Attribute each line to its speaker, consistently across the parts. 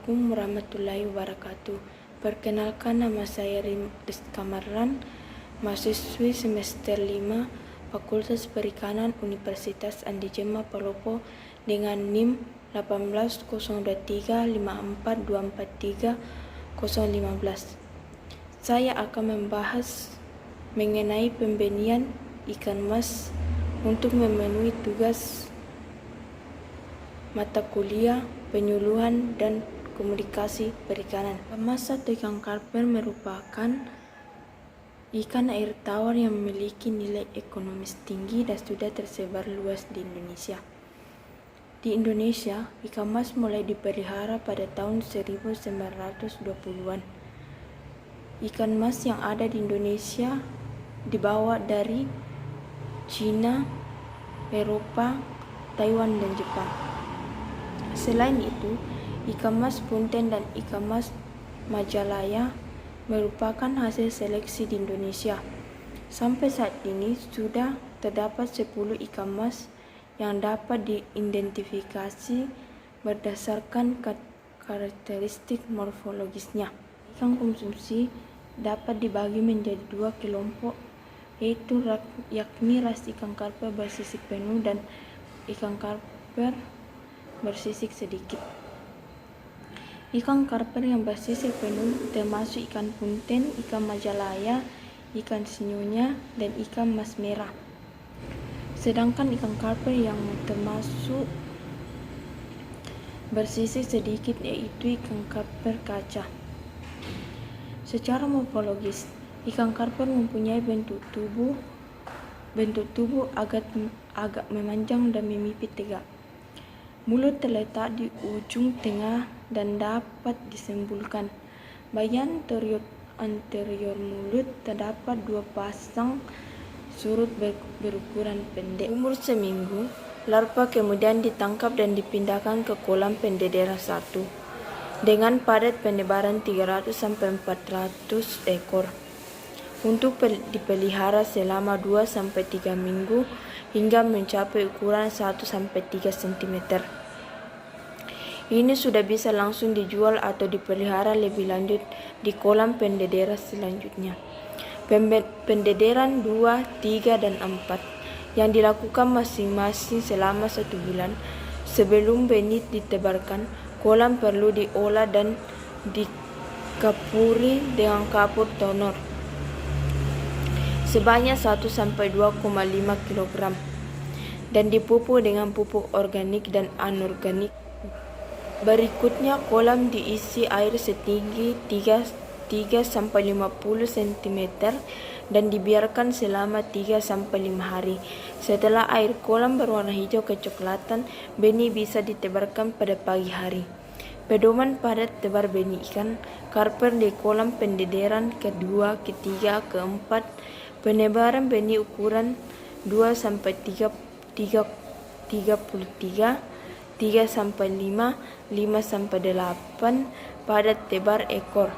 Speaker 1: Assalamualaikum warahmatullahi wabarakatuh. Perkenalkan, nama saya Rizka Marran, mahasiswi semester 5 Fakultas Perikanan Universitas Andi Jema Palopo dengan NIM 1803542430015. Saya akan membahas mengenai pembenihan ikan mas untuk memenuhi tugas mata kuliah penyuluhan dan komunikasi perikanan. Ikan mas atau ikan karper merupakan ikan air tawar yang memiliki nilai ekonomis tinggi dan sudah tersebar luas di Indonesia. Di Indonesia, ikan mas mulai dipelihara pada tahun 1920-an. Ikan mas yang ada di Indonesia dibawa dari Cina, Eropa, Taiwan, dan Jepang. Selain itu, ikan mas punten dan ikan mas Majalaya merupakan hasil seleksi di Indonesia. Sampai saat ini sudah terdapat 10 ikan mas yang dapat diidentifikasi berdasarkan karakteristik morfologisnya. Ikan konsumsi dapat dibagi menjadi 2 kelompok, yaitu yakni ras ikan karper bersisik penuh dan ikan karper bersisik sedikit. Ikan karper yang bersisik penuh termasuk ikan punten, ikan majalaya, ikan sinyonya, dan ikan mas merah. Sedangkan ikan karper yang termasuk bersisik sedikit yaitu ikan karper kaca. Secara morfologis, ikan karper mempunyai bentuk tubuh agak memanjang dan memipit tegak. Mulut terletak di ujung tengah dan dapat disembulkan. Bagian anterior mulut terdapat 2 pasang surut berukuran pendek. Umur seminggu, larva kemudian ditangkap dan dipindahkan ke kolam pendederan 1 dengan padat penyebaran 300-400 ekor untuk dipelihara selama 2-3 minggu hingga mencapai ukuran 1-3 cm. Ini sudah bisa langsung dijual atau dipelihara lebih lanjut di kolam pendederan selanjutnya. Pendederan 2, 3, dan 4 yang dilakukan masing-masing selama 1 bulan. Sebelum benih ditebarkan, kolam perlu diolah dan dikapuri dengan kapur donor sebanyak 1-2,5 kg dan dipupuk dengan pupuk organik dan anorganik. Berikutnya, kolam diisi air setinggi 3-50 cm dan dibiarkan selama 3-5 hari. Setelah air kolam berwarna hijau kecoklatan, benih bisa ditebarkan pada pagi hari. Pedoman pada tebar benih ikan karper di kolam pendederan kedua, ketiga, keempat. Penebaran benih ukuran 2-3, 33, 3-5, 5-8 pada tebar ekor,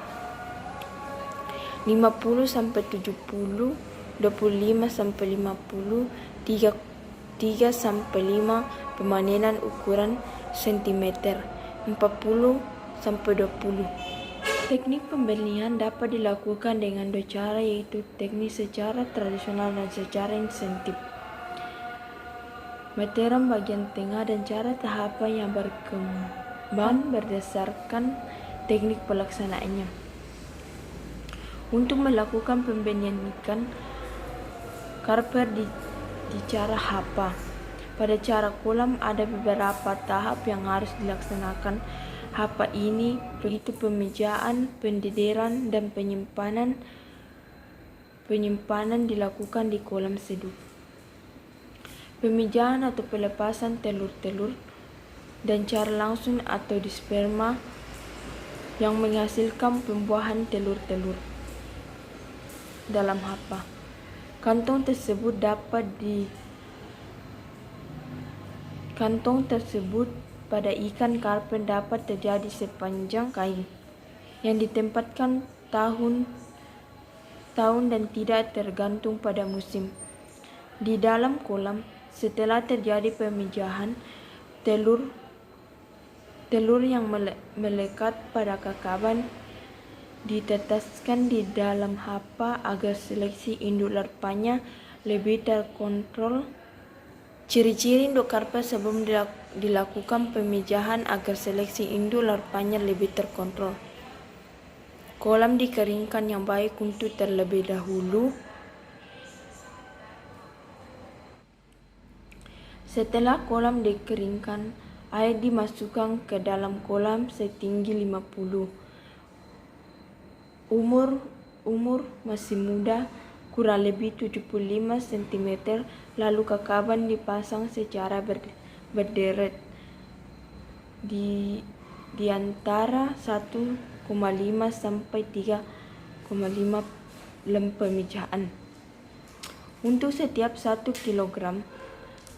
Speaker 1: 50-70, 25-50, 3-5 pemanenan ukuran cm, 40-20. Teknik pembenihan dapat dilakukan dengan 2 cara, yaitu teknik secara tradisional dan secara insentif. Meteran bagian tengah dan cara tahapan yang berkembang berdasarkan teknik pelaksanaannya. Untuk melakukan pembenihan ikan karper di cara hapa. Pada cara kolam ada beberapa tahap yang harus dilaksanakan. Hapa ini begitu pemijaan, pendederan, dan penyimpanan dilakukan di kolam seduh. Pemijaan atau pelepasan telur-telur dan cara langsung atau di sperma yang menghasilkan pembuahan telur-telur dalam hapa. Kantong tersebut pada ikan karper dapat terjadi sepanjang kain yang ditempatkan tahun dan tidak tergantung pada musim. Di dalam kolam, setelah terjadi pemijahan, telur Telur yang melekat pada kakaban diteteskan di dalam hapa agar seleksi induk larvanya lebih terkontrol. Ciri-ciri induk karper sebelum dilakukan pemijahan agar seleksi induk larvanya lebih terkontrol. Kolam dikeringkan yang baik untuk terlebih dahulu. Setelah kolam dikeringkan, air dimasukkan ke dalam kolam setinggi 50. Umur masih muda, kurang lebih 75 cm, lalu kakaban dipasang secara berderet di antara 1,5 sampai 3,5 lem pemijahan. Untuk setiap 1 kg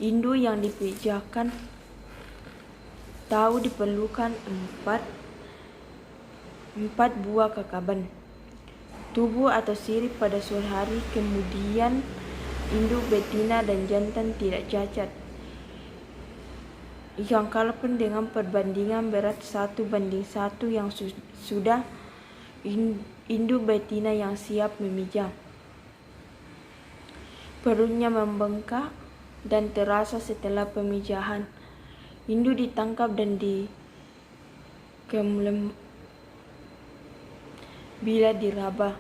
Speaker 1: induk yang dipijahkan, tahu diperlukan 4 buah kakaban tubuh atau sirip pada sore hari. Kemudian induk betina dan jantan tidak cacat. Ikan karper dengan perbandingan berat 1:1 yang sudah induk betina yang siap memijah. Perutnya membengkak dan terasa setelah pemijahan. Induk ditangkap dan dikemlem bila diraba,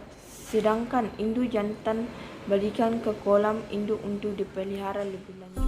Speaker 1: sedangkan induk jantan balikan ke kolam induk untuk dipelihara lebih lanjut.